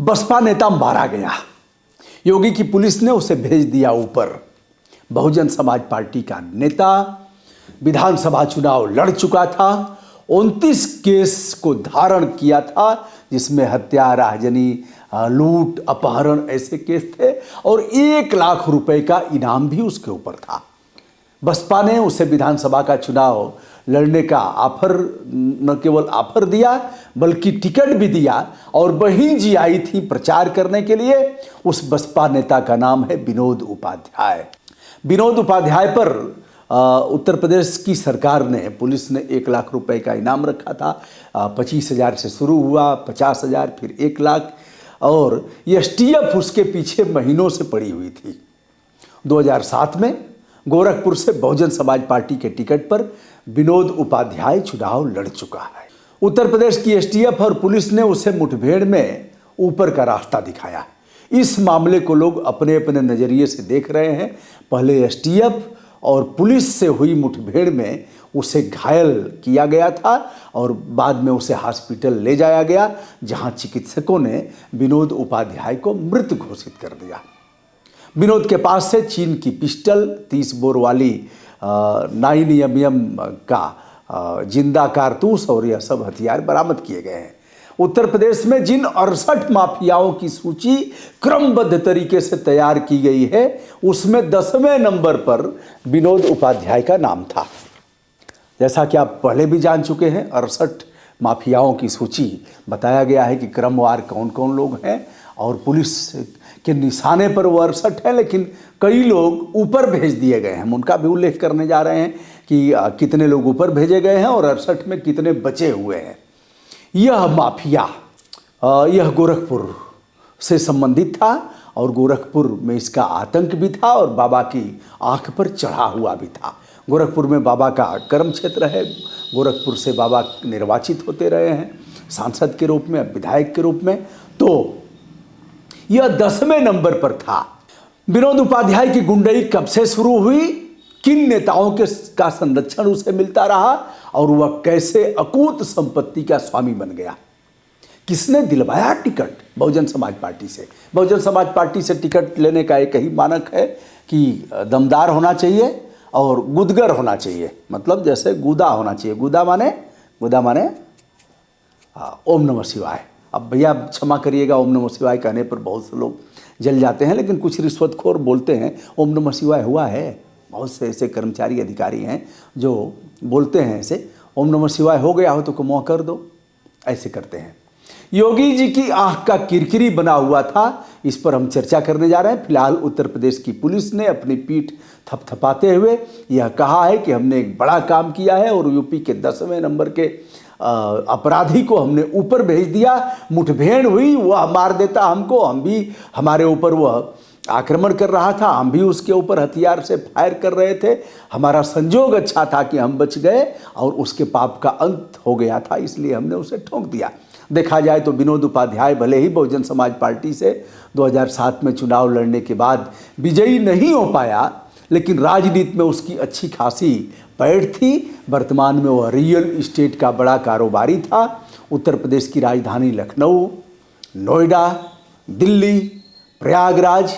बसपा नेता मारा गया। योगी की पुलिस ने उसे भेज दिया ऊपर। बहुजन समाज पार्टी का नेता विधानसभा चुनाव लड़ चुका था। 29 केस को धारण किया था, जिसमें हत्या, राहजनी, लूट, अपहरण ऐसे केस थे और 1 लाख रुपए का इनाम भी उसके ऊपर था। बसपा ने उसे विधानसभा का चुनाव लड़ने का ऑफर, न केवल ऑफर दिया बल्कि टिकट भी दिया और बहन जी आई थी प्रचार करने के लिए। उस बसपा नेता का नाम है विनोद उपाध्याय। विनोद उपाध्याय पर उत्तर प्रदेश की सरकार ने, पुलिस ने 1 लाख रुपए का इनाम रखा था। 25,000 से शुरू हुआ, 50,000, फिर 1 लाख, और एसटीएफ उसके पीछे महीनों से पड़ी हुई थी। 2007 में गोरखपुर से बहुजन समाज पार्टी के टिकट पर विनोद उपाध्याय चुनाव लड़ चुका है। उत्तर प्रदेश की एसटीएफ और पुलिस ने उसे मुठभेड़ में ऊपर का रास्ता दिखाया। इस मामले को लोग अपने अपने नज़रिए से देख रहे हैं। पहले एसटीएफ और पुलिस से हुई मुठभेड़ में उसे घायल किया गया था और बाद में उसे हॉस्पिटल ले जाया गया, जहां चिकित्सकों ने विनोद उपाध्याय को मृत घोषित कर दिया। विनोद के पास से चीन की पिस्टल, 30 बोर वाली 9mm का जिंदा कारतूस और यह सब हथियार बरामद किए गए हैं। उत्तर प्रदेश में जिन 68 माफियाओं की सूची क्रमबद्ध तरीके से तैयार की गई है, उसमें 10वें नंबर पर विनोद उपाध्याय का नाम था। जैसा कि आप पहले भी जान चुके हैं, 68 माफियाओं की सूची बताया गया है कि क्रमवार कौन कौन लोग हैं, और पुलिस के निशाने पर वो 68 है, लेकिन कई लोग ऊपर भेज दिए गए हैं। हम उनका भी उल्लेख करने जा रहे हैं कि कितने लोग ऊपर भेजे गए हैं और 68 में कितने बचे हुए हैं। यह माफिया यह गोरखपुर से संबंधित था और गोरखपुर में इसका आतंक भी था और बाबा की आंख पर चढ़ा हुआ भी था। गोरखपुर में बाबा का कर्म क्षेत्र है। गोरखपुर से बाबा निर्वाचित होते रहे हैं सांसद के रूप में, विधायक के रूप में। तो यह 10वें नंबर पर था। विनोद उपाध्याय की गुंडई कब से शुरू हुई, किन नेताओं का संरक्षण उसे मिलता रहा और वह कैसे अकूत संपत्ति का स्वामी बन गया, किसने दिलवाया टिकट बहुजन समाज पार्टी से। बहुजन समाज पार्टी से टिकट लेने का एक ही मानक है कि दमदार होना चाहिए और गुदगर होना चाहिए, मतलब जैसे गुदा होना चाहिए। गुदा माने ओम नमः शिवाय। अब भैया क्षमा करिएगा, ओम नमः शिवाय कहने पर बहुत से लोग जल जाते हैं, लेकिन कुछ रिश्वतखोर बोलते हैं ओम नमः शिवाय हुआ है। बहुत से ऐसे कर्मचारी अधिकारी हैं जो बोलते हैं ऐसे, ओम नमः शिवाय हो गया हो तो कुछ कर दो, ऐसे करते हैं। योगी जी की आंख का किरकिरी बना हुआ था, इस पर हम चर्चा करने जा रहे हैं। फिलहाल उत्तर प्रदेश की पुलिस ने अपनी पीठ थपथपाते हुए यह कहा है कि हमने एक बड़ा काम किया है और यूपी के 10वें नंबर के अपराधी को हमने ऊपर भेज दिया। मुठभेड़ हुई, वह मार देता हमको, हम भी, हमारे ऊपर वह आक्रमण कर रहा था, हम भी उसके ऊपर हथियार से फायर कर रहे थे। हमारा संजोग अच्छा था कि हम बच गए और उसके पाप का अंत हो गया था, इसलिए हमने उसे ठोक दिया। देखा जाए तो विनोद उपाध्याय भले ही बहुजन समाज पार्टी से 2007 में चुनाव लड़ने के बाद विजयी नहीं हो पाया, लेकिन राजनीति में उसकी अच्छी खासी पैठ थी। वर्तमान में वह रियल इस्टेट का बड़ा कारोबारी था। उत्तर प्रदेश की राजधानी लखनऊ, नोएडा, दिल्ली, प्रयागराज,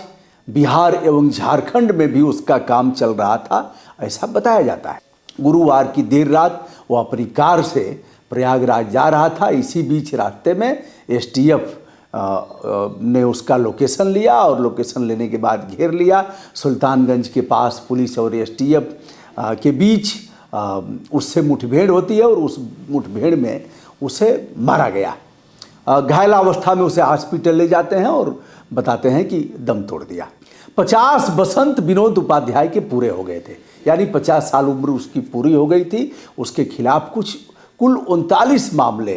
बिहार एवं झारखंड में भी उसका काम चल रहा था, ऐसा बताया जाता है। गुरुवार की देर रात वह अपनी कार से प्रयागराज जा रहा था। इसी बीच रास्ते में एसटीएफ ने उसका लोकेशन लिया और लोकेशन लेने के बाद घेर लिया। सुल्तानगंज के पास पुलिस और एसटीएफ के बीच उससे मुठभेड़ होती है और उस मुठभेड़ में उसे मारा गया। घायल अवस्था में उसे हॉस्पिटल ले जाते हैं और बताते हैं कि दम तोड़ दिया। 50 बसंत विनोद उपाध्याय के पूरे हो गए थे, यानी 50 साल उम्र उसकी पूरी हो गई थी। उसके खिलाफ कुल 39 मामले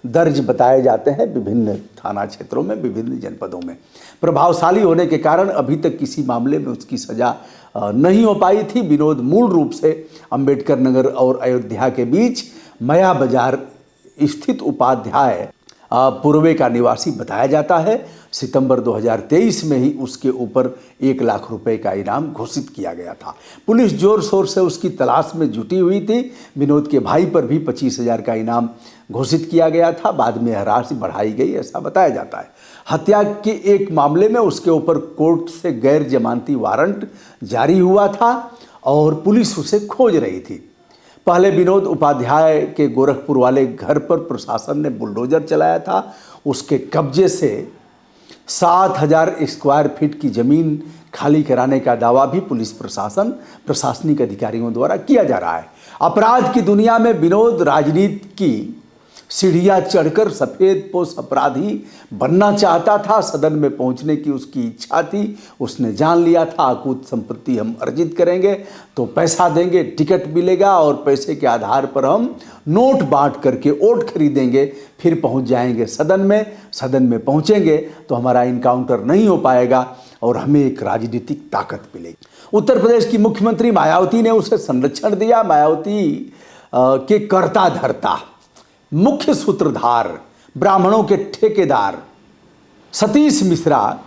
दर्ज बताए जाते हैं विभिन्न थाना क्षेत्रों में, विभिन्न जनपदों में। प्रभावशाली होने के कारण अभी तक किसी मामले में उसकी सजा नहीं हो पाई थी। विनोद मूल रूप से अंबेडकर नगर और अयोध्या के बीच मया बाजार स्थित उपाध्याय पूर्वे का निवासी बताया जाता है। सितंबर 2023 में ही उसके ऊपर 1 लाख रुपए का इनाम घोषित किया गया था। पुलिस जोर शोर से उसकी तलाश में जुटी हुई थी। विनोद के भाई पर भी 25,000 का इनाम घोषित किया गया था। बाद में यह राशि बढ़ाई गई, ऐसा बताया जाता है। हत्या के एक मामले में उसके ऊपर कोर्ट से गैर जमानती वारंट जारी हुआ था और पुलिस उसे खोज रही थी। पहले विनोद उपाध्याय के गोरखपुर वाले घर पर प्रशासन ने बुलडोजर चलाया था। उसके कब्जे से 7,000 स्क्वायर फीट की जमीन खाली कराने का दावा भी पुलिस प्रशासनिक अधिकारियों द्वारा किया जा रहा है। अपराध की दुनिया में विनोद राजनीति की सीढ़ियां चढ़कर सफेदपोश अपराधी बनना चाहता था। सदन में पहुंचने की उसकी इच्छा थी। उसने जान लिया था अकूत संपत्ति हम अर्जित करेंगे तो पैसा देंगे, टिकट मिलेगा और पैसे के आधार पर हम नोट बांट करके वोट खरीदेंगे, फिर पहुंच जाएंगे सदन में पहुंचेंगे तो हमारा इनकाउंटर नहीं हो पाएगा और हमें एक राजनीतिक ताकत मिलेगी। उत्तर प्रदेश की मुख्यमंत्री मायावती ने उसे संरक्षण दिया। मायावती के कर्ता धर्ता, मुख्य सूत्रधार, ब्राह्मणों के ठेकेदार सतीश मिश्रा,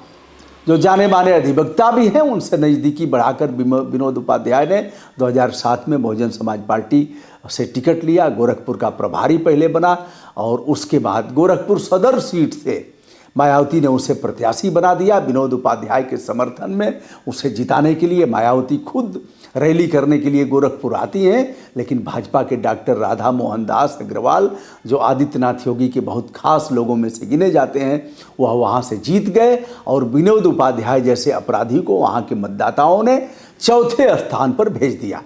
जो जाने माने अधिवक्ता भी हैं, उनसे नज़दीकी बढ़ाकर विनोद उपाध्याय ने 2007 में बहुजन समाज पार्टी से टिकट लिया। गोरखपुर का प्रभारी पहले बना और उसके बाद गोरखपुर सदर सीट से मायावती ने उसे प्रत्याशी बना दिया। विनोद उपाध्याय के समर्थन में उसे जिताने के लिए मायावती खुद रैली करने के लिए गोरखपुर आती हैं, लेकिन भाजपा के डॉक्टर राधा मोहन दास अग्रवाल, जो आदित्यनाथ योगी के बहुत खास लोगों में से गिने जाते हैं, वह वहां से जीत गए और विनोद उपाध्याय जैसे अपराधी को वहां के मतदाताओं ने चौथे स्थान पर भेज दिया।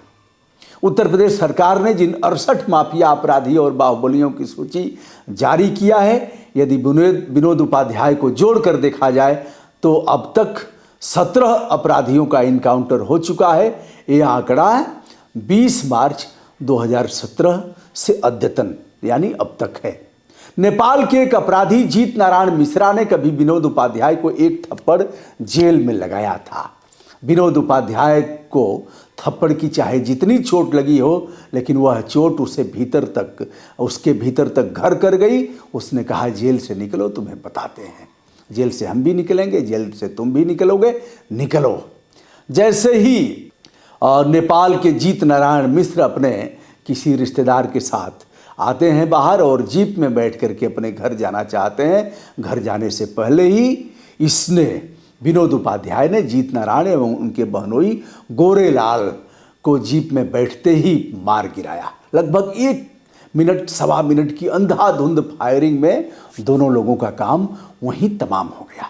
उत्तर प्रदेश सरकार ने जिन 68 माफिया अपराधी और बाहुबलियों की सूची जारी किया है, यदि विनोद उपाध्याय को जोड़कर देखा जाए तो अब तक 17 अपराधियों का इनकाउंटर हो चुका है। यह आंकड़ा 20 मार्च 2017 से अद्यतन यानी अब तक है। नेपाल के एक अपराधी जीत नारायण मिश्रा ने कभी विनोद उपाध्याय को एक थप्पड़ जेल में लगाया था। विनोद उपाध्याय को थप्पड़ की चाहे जितनी चोट लगी हो, लेकिन वह चोट उसके भीतर तक घर कर गई। उसने कहा जेल से निकलो, तुम्हें बताते हैं, जेल से हम भी निकलेंगे, जेल से तुम भी निकलोगे, निकलो। जैसे ही नेपाल के जीत नारायण मिश्र अपने किसी रिश्तेदार के साथ आते हैं बाहर और जीप में बैठ करके अपने घर जाना चाहते हैं, घर जाने से पहले ही विनोद उपाध्याय ने जीत नारायण एवं उनके बहनोई गोरेलाल को जीप में बैठते ही मार गिराया। लगभग 1 मिनट सवा मिनट की अंधाधुंध फायरिंग में दोनों लोगों का काम वहीं तमाम हो गया।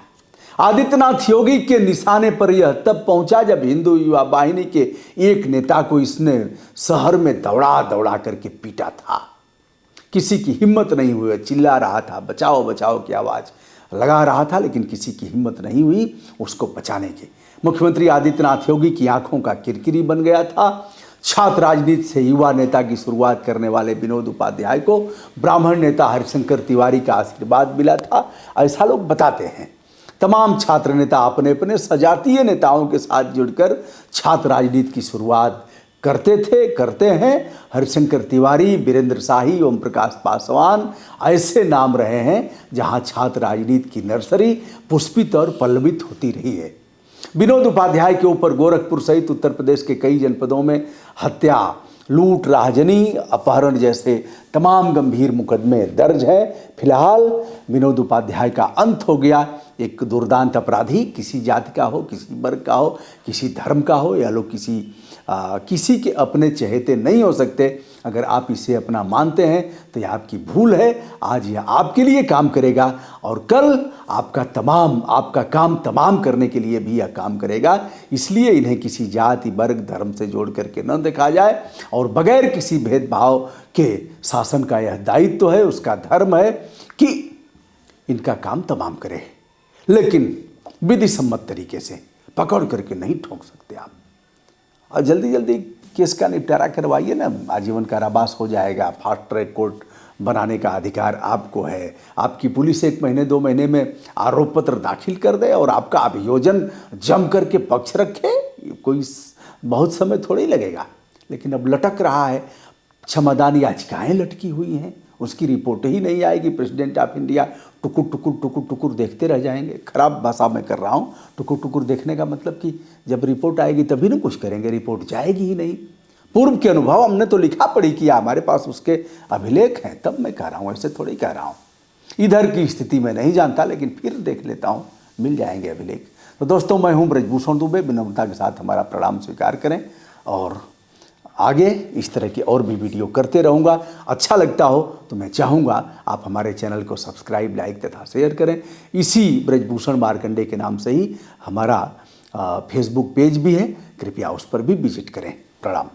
आदित्यनाथ योगी के निशाने पर यह तब पहुंचा जब हिंदू युवा वाहिनी के एक नेता को इसने शहर में दौड़ा करके पीटा था। किसी की हिम्मत नहीं हुई, चिल्ला रहा था, बचाओ बचाओ की आवाज़ लगा रहा था, लेकिन किसी की हिम्मत नहीं हुई उसको बचाने की। मुख्यमंत्री आदित्यनाथ योगी की आंखों का किरकिरी बन गया था। छात्र राजनीति से युवा नेता की शुरुआत करने वाले विनोद उपाध्याय को ब्राह्मण नेता हरिशंकर तिवारी का आशीर्वाद मिला था, ऐसा लोग बताते हैं। तमाम छात्र नेता अपने अपने सजातीय नेताओं के साथ जुड़कर छात्र राजनीति की शुरुआत करते हैं। हरिशंकर तिवारी, वीरेंद्र शाही, ओम प्रकाश पासवान ऐसे नाम रहे हैं जहां छात्र राजनीति की नर्सरी पुष्पित और पल्लवित होती रही है। विनोद उपाध्याय के ऊपर गोरखपुर सहित उत्तर प्रदेश के कई जनपदों में हत्या, लूट, राहजनी, अपहरण जैसे तमाम गंभीर मुकदमे दर्ज हैं। फिलहाल विनोद उपाध्याय का अंत हो गया। एक दुर्दांत अपराधी, किसी जाति का हो, किसी वर्ग का हो, किसी धर्म का हो, या लोग किसी के अपने चहेते नहीं हो सकते। अगर आप इसे अपना मानते हैं तो यह आपकी भूल है। आज यह आपके लिए काम करेगा और कल आपका काम तमाम करने के लिए भी यह काम करेगा। इसलिए इन्हें किसी जाति, वर्ग, धर्म से जोड़ करके न देखा जाए और बगैर किसी भेदभाव के शासन का यह दायित्व है, उसका धर्म है कि इनका काम तमाम करे, लेकिन विधि सम्मत तरीके से पकड़ करके नहीं ठोक सकते आप। और जल्दी जल्दी केस का निपटारा करवाइए ना, आजीवन कारावास हो जाएगा। फास्ट ट्रैक कोर्ट बनाने का अधिकार आपको है। आपकी पुलिस 1 महीने 2 महीने में आरोप पत्र दाखिल कर दे और आपका अभियोजन जम करके पक्ष रखे, कोई बहुत समय थोड़ी लगेगा। लेकिन अब लटक रहा है, क्षमादान याचिकाएँ लटकी हुई हैं, उसकी रिपोर्ट ही नहीं आएगी। प्रेसिडेंट ऑफ इंडिया टुकुर टुकुर टुकुर टुकुर देखते रह जाएंगे। खराब भाषा में कर रहा हूँ। टुकुर टुकुर देखने का मतलब कि जब रिपोर्ट आएगी तभी ना कुछ करेंगे, रिपोर्ट जाएगी ही नहीं। पूर्व के अनुभव हमने तो लिखा पढ़ी किया, हमारे पास उसके अभिलेख हैं, तब मैं कह रहा हूँ, ऐसे थोड़ी कह रहा हूँ। इधर की स्थिति में नहीं जानता, लेकिन फिर देख लेता हूँ, मिल जाएंगे अभिलेख। तो दोस्तों, मैं हूँ ब्रजभूषण दुबे, विनम्रता के साथ हमारा प्रणाम स्वीकार करें और आगे इस तरह की और भी वीडियो करते रहूँगा। अच्छा लगता हो तो मैं चाहूँगा आप हमारे चैनल को सब्सक्राइब, लाइक तथा शेयर करें। इसी ब्रजभूषण मार्कंडे के नाम से ही हमारा फेसबुक पेज भी है, कृपया उस पर भी विजिट करें। प्रणाम।